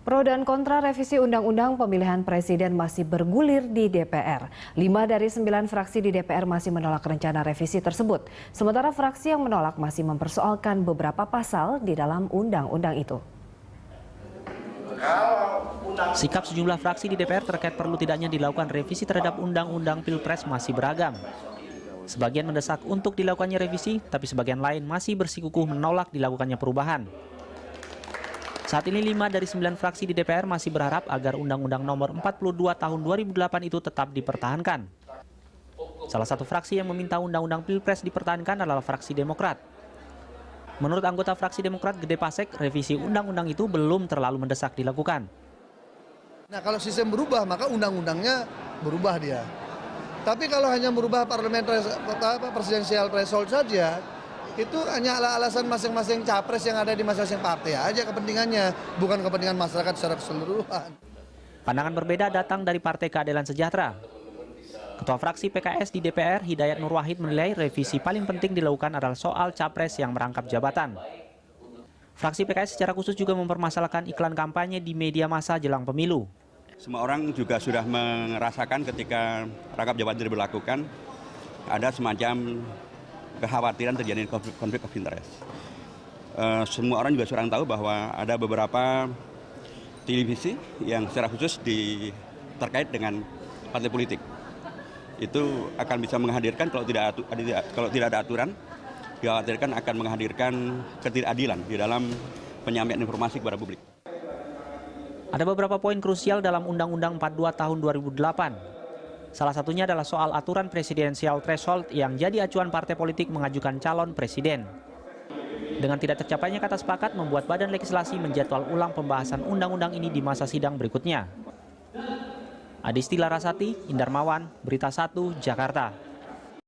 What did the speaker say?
Pro dan kontra revisi Undang-Undang Pemilihan Presiden masih bergulir di DPR. 5 dari 9 fraksi di DPR masih menolak rencana revisi tersebut. Sementara fraksi yang menolak masih mempersoalkan beberapa pasal di dalam undang-undang itu. Sikap sejumlah fraksi di DPR terkait perlu tidaknya dilakukan revisi terhadap Undang-Undang Pilpres masih beragam. Sebagian mendesak untuk dilakukannya revisi, tapi sebagian lain masih bersikukuh menolak dilakukannya perubahan. Saat ini 5 dari 9 fraksi di DPR masih berharap agar Undang-Undang Nomor 42 Tahun 2008 itu tetap dipertahankan. Salah satu fraksi yang meminta Undang-Undang Pilpres dipertahankan adalah fraksi Demokrat. Menurut anggota fraksi Demokrat Gede Pasek, revisi undang-undang itu belum terlalu mendesak dilakukan. Nah, kalau sistem berubah, maka undang-undangnya berubah dia. Tapi kalau hanya merubah presidensial threshold saja, itu hanya alasan masing-masing capres yang ada di masing-masing partai aja kepentingannya, bukan kepentingan masyarakat secara keseluruhan. Pandangan berbeda datang dari Partai Keadilan Sejahtera. Ketua fraksi PKS di DPR, Hidayat Nur Wahid, menilai revisi paling penting dilakukan adalah soal capres yang merangkap jabatan. Fraksi PKS secara khusus juga mempermasalahkan iklan kampanye di media massa jelang pemilu. Semua orang juga sudah merasakan ketika rangkap jabatan diberlakukan, ada semacam kekhawatiran terjadi konflik of interest. Semua orang juga sudah tahu bahwa ada beberapa televisi yang secara khusus terkait dengan partai politik. Itu akan bisa menghadirkan kalau tidak ada aturan, dikhawatirkan akan menghadirkan ketidakadilan di dalam penyampaian informasi kepada publik. Ada beberapa poin krusial dalam Undang-Undang 42 Tahun 2008. Salah satunya adalah soal aturan presidensial threshold yang jadi acuan partai politik mengajukan calon presiden. Dengan tidak tercapainya kata sepakat membuat Badan Legislasi menjadwal ulang pembahasan undang-undang ini di masa sidang berikutnya. Adisti Larasati, Indarmawan, Berita 1, Jakarta.